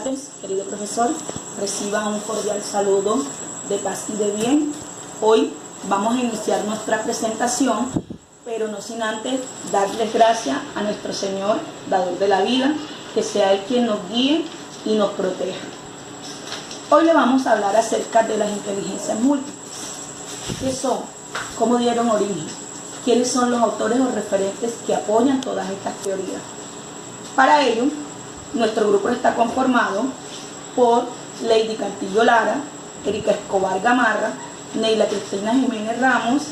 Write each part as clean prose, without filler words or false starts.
tardes, querido profesor. Reciban un cordial saludo de paz y de bien. Hoy vamos a iniciar nuestra presentación, pero no sin antes darles gracias a nuestro Señor, dador de la vida, que sea Él quien nos guíe y nos proteja. Hoy le vamos a hablar acerca de las inteligencias múltiples. ¿Qué son? ¿Cómo dieron origen? ¿Quiénes son los autores o referentes que apoyan todas estas teorías? Para ello, nuestro grupo está conformado por Lady Cantillo Lara, Erika Escobar Gamarra, Neila Cristina Jiménez Ramos,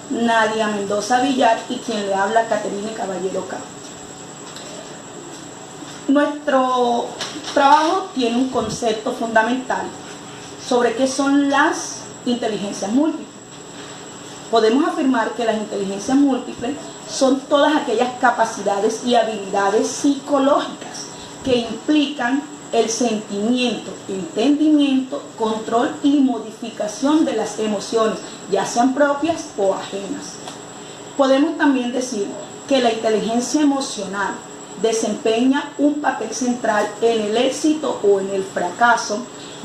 Nadia Mendoza Villar y quien le habla, Caterine Caballero Cabo. Nuestro trabajo tiene un concepto fundamental sobre qué son las inteligencias múltiples. Podemos afirmar que las inteligencias múltiples son todas aquellas capacidades y habilidades psicológicas que implican el sentimiento, entendimiento, control y modificación de las emociones, ya sean propias o ajenas. Podemos también decir que la inteligencia emocional desempeña un papel central en el éxito o en el fracaso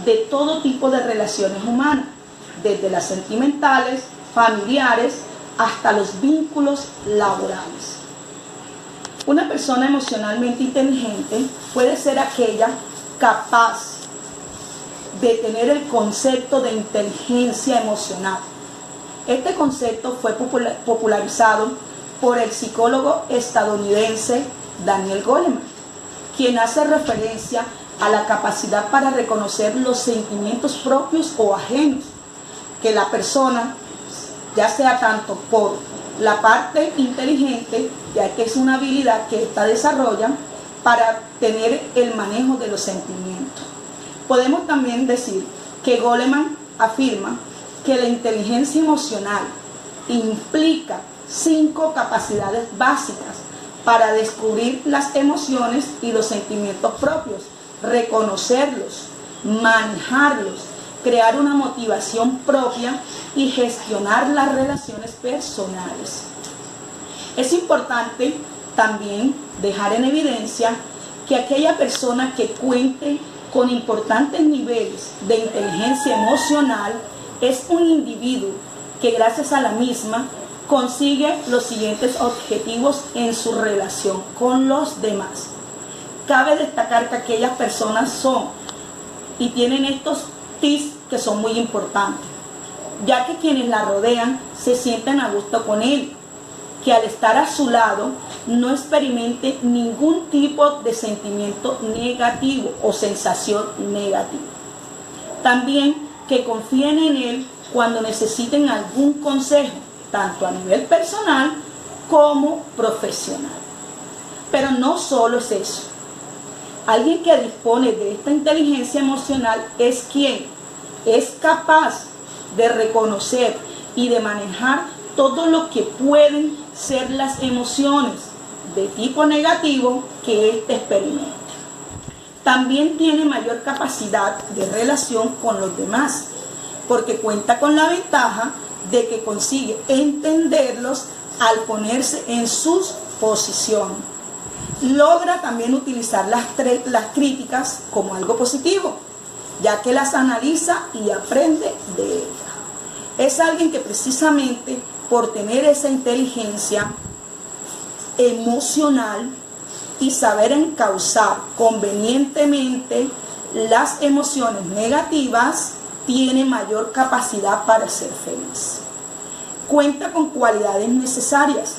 de todo tipo de relaciones humanas, desde las sentimentales, familiares, hasta los vínculos laborales. Una persona emocionalmente inteligente puede ser aquella capaz de tener el concepto de inteligencia emocional. Este concepto fue popularizado por el psicólogo estadounidense Daniel Goleman, quien hace referencia a la capacidad para reconocer los sentimientos propios o ajenos que la persona, ya sea tanto por la parte inteligente, ya que es una habilidad que ésta desarrolla para tener el manejo de los sentimientos. Podemos también decir que Goleman afirma que la inteligencia emocional implica 5 capacidades básicas para descubrir las emociones y los sentimientos propios, reconocerlos, manejarlos, crear una motivación propia y gestionar las relaciones personales. Es importante también dejar en evidencia que aquella persona que cuente con importantes niveles de inteligencia emocional es un individuo que gracias a la misma consigue los siguientes objetivos en su relación con los demás. Cabe destacar que aquellas personas son y tienen estos tips que son muy importantes, ya que quienes la rodean se sienten a gusto con él, que al estar a su lado no experimente ningún tipo de sentimiento negativo o sensación negativa. También que confíen en él cuando necesiten algún consejo, tanto a nivel personal como profesional. Pero no solo es eso. Alguien que dispone de esta inteligencia emocional es quien es capaz de reconocer y de manejar todo lo que pueden ser las emociones de tipo negativo que éste experimente. También tiene mayor capacidad de relación con los demás, porque cuenta con la ventaja de que consigue entenderlos al ponerse en sus posiciones. Logra también utilizar las críticas como algo positivo, ya que las analiza y aprende de ellas. Es alguien que precisamente por tener esa inteligencia emocional y saber encauzar convenientemente las emociones negativas, tiene mayor capacidad para ser feliz. Cuenta con cualidades necesarias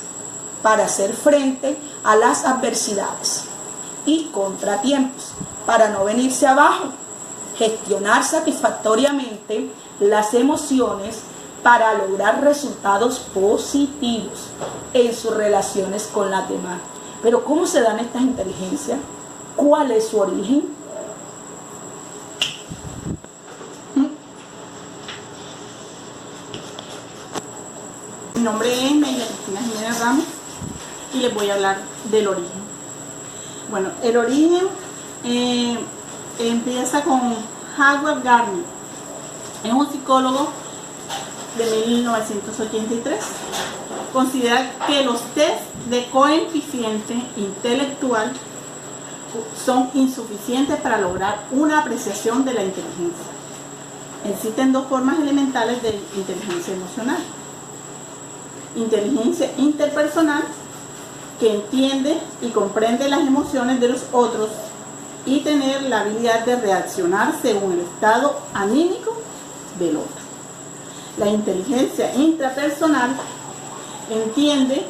para hacer frente a las adversidades y contratiempos, para no venirse abajo, gestionar satisfactoriamente las emociones para lograr resultados positivos en sus relaciones con las demás. Pero ¿cómo se dan estas inteligencias? ¿Cuál es su origen? Mi nombre es Neila Cristina Jiménez Ramos y les voy a hablar del origen. Bueno, el origen empieza con Howard Gardner. Es un psicólogo de 1983. Considera que los test de coeficiente intelectual son insuficientes para lograr una apreciación de la inteligencia. Existen dos formas elementales de inteligencia emocional. Inteligencia interpersonal, que entiende y comprende las emociones de los otros y tener la habilidad de reaccionar según el estado anímico del otro. La inteligencia intrapersonal entiende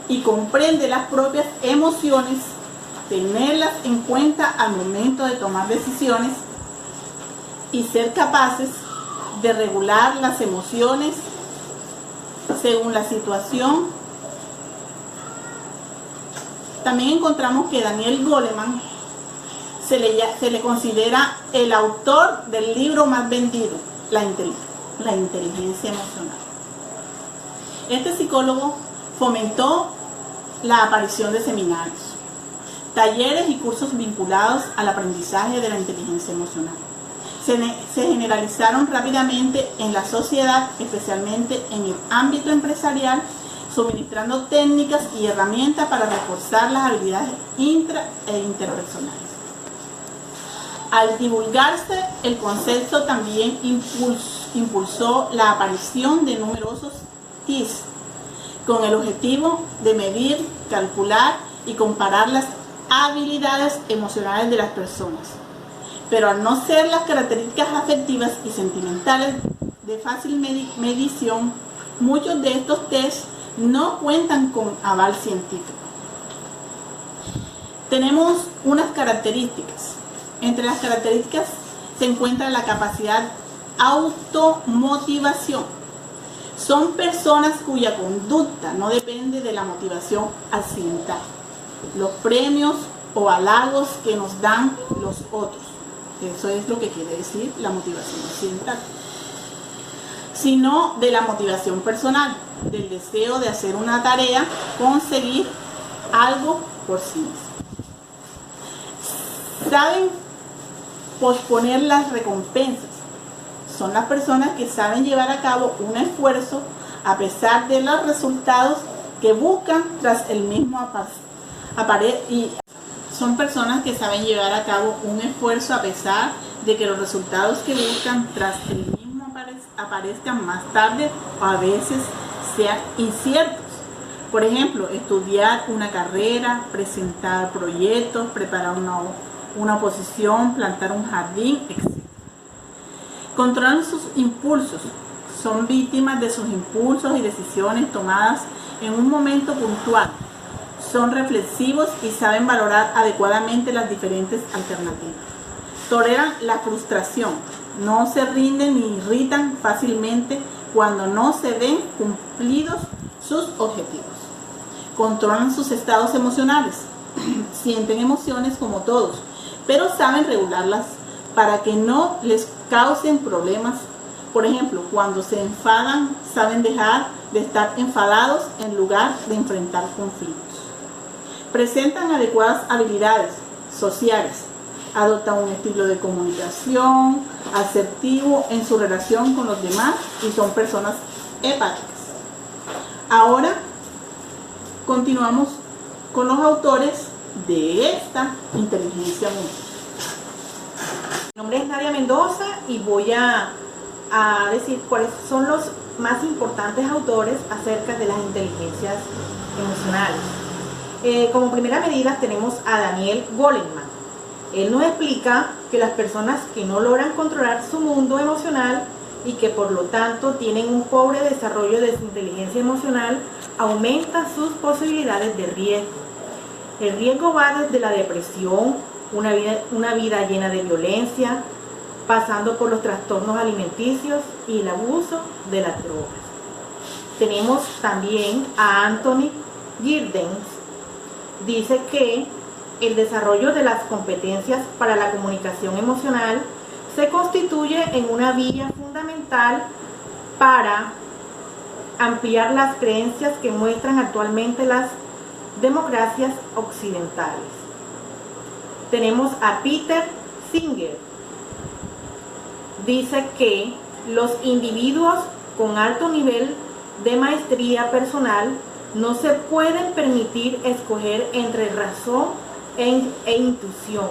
y comprende las propias emociones, tenerlas en cuenta al momento de tomar decisiones y ser capaces de regular las emociones según la situación. También encontramos que Daniel Goleman se le considera el autor del libro más vendido, La inteligencia emocional. Este psicólogo fomentó la aparición de seminarios, talleres y cursos vinculados al aprendizaje de la inteligencia emocional. Se generalizaron rápidamente en la sociedad, especialmente en el ámbito empresarial, suministrando técnicas y herramientas para reforzar las habilidades intra e interpersonales. Al divulgarse el concepto, también impulsó la aparición de numerosos TIS con el objetivo de medir, calcular y comparar las habilidades emocionales de las personas. Pero al no ser las características afectivas y sentimentales de fácil medición, muchos de estos test no cuentan con aval científico. Tenemos unas características. Entre las características se encuentra la capacidad automotivación. Son personas cuya conducta no depende de la motivación accidental, los premios o halagos que nos dan los otros. Eso es lo que quiere decir la motivación accidental, sino de la motivación personal, del deseo de hacer una tarea, conseguir algo por sí mismo. Saben posponer las recompensas. Son las personas que saben llevar a cabo un esfuerzo a pesar de los resultados que buscan tras el mismo y son personas que saben llevar a cabo un esfuerzo a pesar de que los resultados que buscan tras el mismo aparezcan más tarde o a veces sean inciertos. Por ejemplo, estudiar una carrera, presentar proyectos, preparar una oposición, plantar un jardín, etc. Controlan sus impulsos. Son víctimas de sus impulsos y decisiones tomadas en un momento puntual. Son reflexivos y saben valorar adecuadamente las diferentes alternativas. Toleran la frustración. No se rinden ni irritan fácilmente cuando no se ven cumplidos sus objetivos. Controlan sus estados emocionales. Sienten emociones como todos, pero saben regularlas para que no les causen problemas. Por ejemplo, cuando se enfadan, saben dejar de estar enfadados en lugar de enfrentar conflictos. Presentan adecuadas habilidades sociales, adoptan un estilo de comunicación asertivo en su relación con los demás y son personas empáticas. Ahora continuamos con los autores de esta inteligencia múltiple. Mi nombre es Nadia Mendoza y voy a decir cuáles son los más importantes autores acerca de las inteligencias emocionales. Como primera medida tenemos a Daniel Goleman. Él nos explica que las personas que no logran controlar su mundo emocional y que por lo tanto tienen un pobre desarrollo de su inteligencia emocional aumentan sus posibilidades de riesgo. El riesgo va desde la depresión, una vida llena de violencia, pasando por los trastornos alimenticios y el abuso de las drogas. Tenemos también a Anthony Giddens. Dice que el desarrollo de las competencias para la comunicación emocional se constituye en una vía fundamental para ampliar las creencias que muestran actualmente las democracias occidentales. Tenemos a Peter Singer. Dice que los individuos con alto nivel de maestría personal no se pueden permitir escoger entre razón e intuición,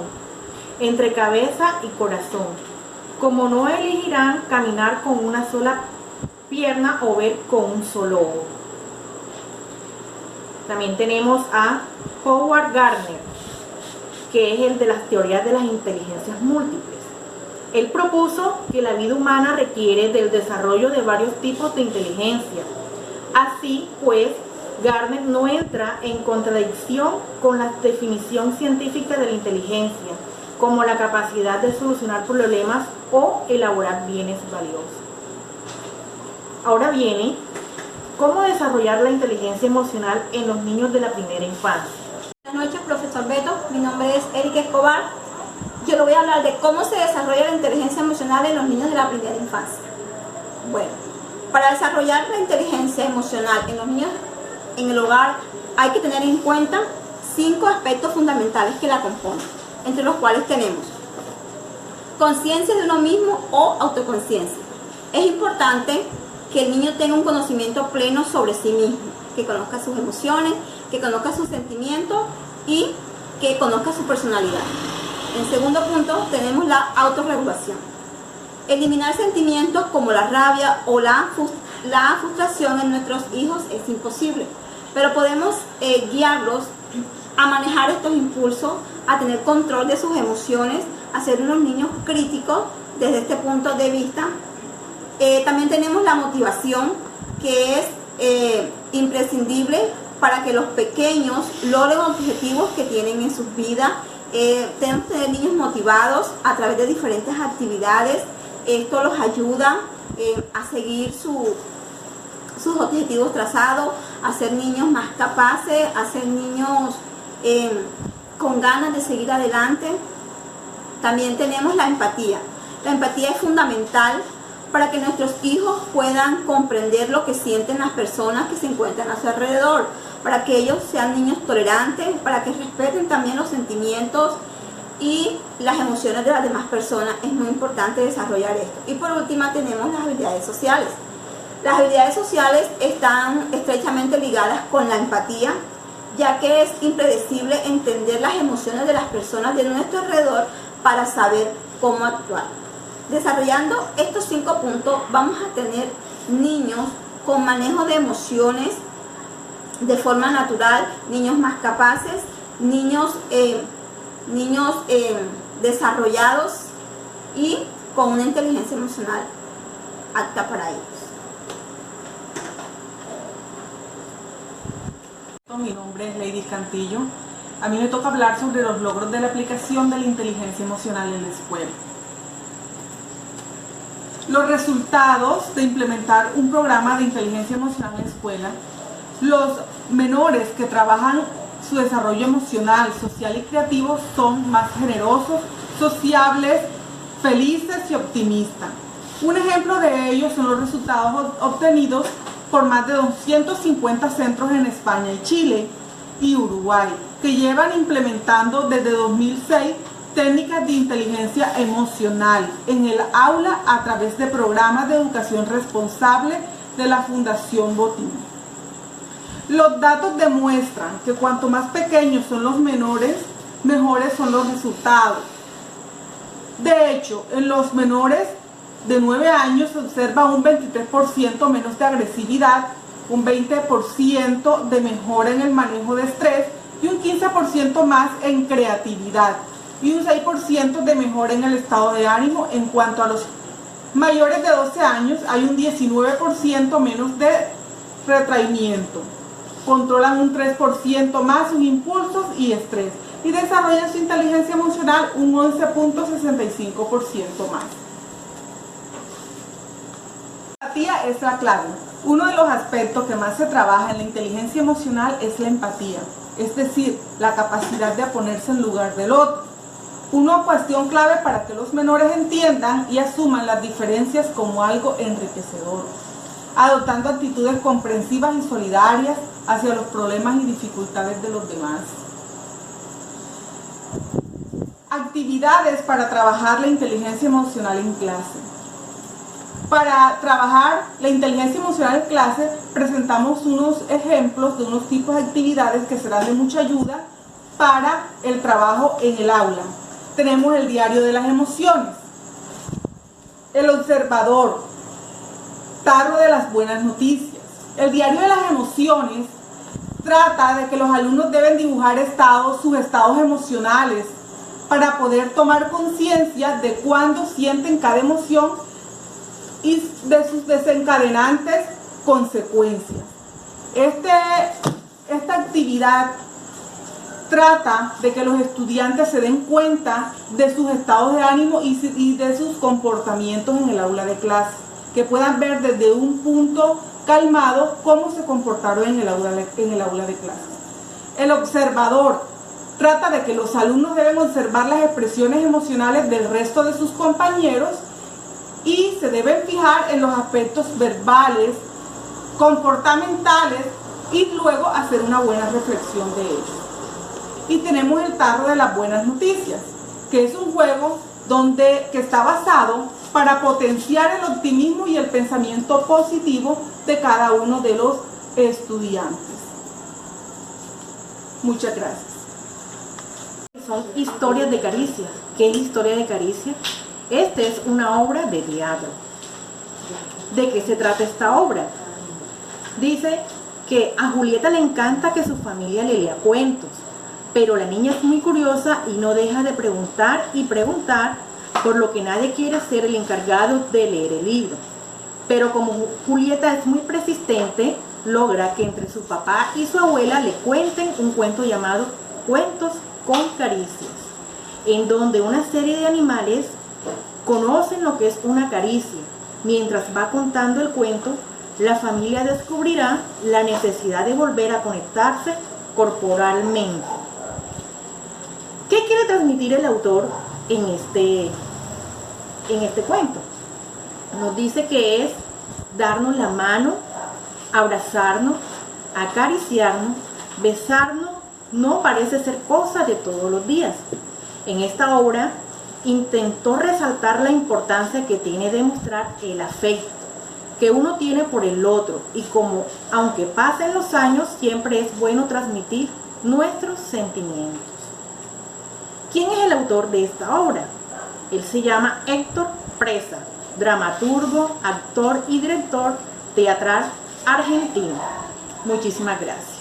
entre cabeza y corazón, como no elegirán caminar con una sola pierna o ver con un solo ojo. También tenemos a Howard Gardner, que es el de las teorías de las inteligencias múltiples. Él propuso que la vida humana requiere del desarrollo de varios tipos de inteligencia. Así pues, Gardner no entra en contradicción con la definición científica de la inteligencia, como la capacidad de solucionar problemas o elaborar bienes valiosos. Ahora viene, ¿cómo desarrollar la inteligencia emocional en los niños de la primera infancia? Buenas noches, profesor Beto. Mi nombre es Erika Escobar. Yo le voy a hablar de cómo se desarrolla la inteligencia emocional en los niños de la primera infancia. Bueno, para desarrollar la inteligencia emocional en los niños en el hogar hay que tener en cuenta 5 aspectos fundamentales que la componen, entre los cuales tenemos conciencia de uno mismo o autoconciencia. Es importante que el niño tenga un conocimiento pleno sobre sí mismo, que conozca sus emociones, que conozca sus sentimientos y que conozca su personalidad. En segundo punto tenemos la autorregulación. Eliminar sentimientos como la rabia o la frustración en nuestros hijos es imposible, pero podemos guiarlos a manejar estos impulsos, a tener control de sus emociones, a ser unos niños críticos desde este punto de vista. También tenemos la motivación, que es imprescindible para que los pequeños logren objetivos que tienen en sus vidas. Tenemos que tener niños motivados a través de diferentes actividades. Esto los ayuda a seguir sus objetivos trazados, a ser niños más capaces, a ser niños con ganas de seguir adelante. También tenemos la empatía. La empatía es fundamental para que nuestros hijos puedan comprender lo que sienten las personas que se encuentran a su alrededor, para que ellos sean niños tolerantes, para que respeten también los sentimientos y las emociones de las demás personas. Es muy importante desarrollar esto. Y por último tenemos las habilidades sociales. Las habilidades sociales están estrechamente ligadas con la empatía, ya que es impredecible entender las emociones de las personas de nuestro alrededor para saber cómo actuar. Desarrollando estos 5 puntos vamos a tener niños con manejo de emociones de forma natural, niños más capaces, niños desarrollados y con una inteligencia emocional apta para ellos. Mi nombre es Lady Cantillo. A mí me toca hablar sobre los logros de la aplicación de la inteligencia emocional en la escuela. Los resultados de implementar un programa de inteligencia emocional en la escuela: los menores que trabajan su desarrollo emocional, social y creativo son más generosos, sociables, felices y optimistas. Un ejemplo de ello son los resultados obtenidos por más de 250 centros en España y Chile y Uruguay, que llevan implementando desde 2006 técnicas de inteligencia emocional en el aula a través de programas de educación responsable de la Fundación Botín. Los datos demuestran que cuanto más pequeños son los menores, mejores son los resultados. De hecho, en los menores de 9 años se observa un 23% menos de agresividad, un 20% de mejora en el manejo de estrés y un 15% más en creatividad y un 6% de mejora en el estado de ánimo. En cuanto a los mayores de 12 años, hay un 19% menos de retraimiento. Controlan un 3% más sus impulsos y estrés y desarrollan su inteligencia emocional un 11.65% más. La empatía es la clave. Uno de los aspectos que más se trabaja en la inteligencia emocional es la empatía, es decir, la capacidad de ponerse en lugar del otro. Una cuestión clave para que los menores entiendan y asuman las diferencias como algo enriquecedor, adoptando actitudes comprensivas y solidarias hacia los problemas y dificultades de los demás. Actividades para trabajar la inteligencia emocional en clase. Para trabajar la inteligencia emocional en clase presentamos unos ejemplos de unos tipos de actividades que serán de mucha ayuda para el trabajo en el aula. Tenemos el diario de las emociones, el observador, tarro de las buenas noticias. El diario de las emociones trata de que los alumnos deben dibujar sus estados emocionales para poder tomar conciencia de cuándo sienten cada emoción y de sus desencadenantes consecuencias. Esta actividad trata de que los estudiantes se den cuenta de sus estados de ánimo y de sus comportamientos en el aula de clase, que puedan ver desde un punto calmado cómo se comportaron en el aula de clase. El observador trata de que los alumnos deben observar las expresiones emocionales del resto de sus compañeros y se deben fijar en los aspectos verbales, comportamentales y luego hacer una buena reflexión de ellos. Y tenemos el tarro de las buenas noticias, que es un juego que está basado para potenciar el optimismo y el pensamiento positivo de cada uno de los estudiantes. Muchas gracias. Son historias de caricia. ¿Qué es historia de caricia? Esta es una obra de teatro. ¿De qué se trata esta obra? Dice que a Julieta le encanta que su familia le lea cuentos, pero la niña es muy curiosa y no deja de preguntar y preguntar, por lo que nadie quiere ser el encargado de leer el libro. Pero como Julieta es muy persistente, logra que entre su papá y su abuela le cuenten un cuento llamado Cuentos con Caricias, en donde una serie de animales conocen lo que es una caricia. Mientras va contando el cuento, la familia descubrirá la necesidad de volver a conectarse corporalmente. ¿Qué quiere transmitir el autor en este cuento? Nos dice que es darnos la mano, abrazarnos, acariciarnos, besarnos. No parece ser cosa de todos los días. En esta obra intentó resaltar la importancia que tiene de mostrar el afecto que uno tiene por el otro y como, aunque pasen los años, siempre es bueno transmitir nuestros sentimientos. ¿Quién es el autor de esta obra? Él se llama Héctor Presa, dramaturgo, actor y director teatral argentino. Muchísimas gracias.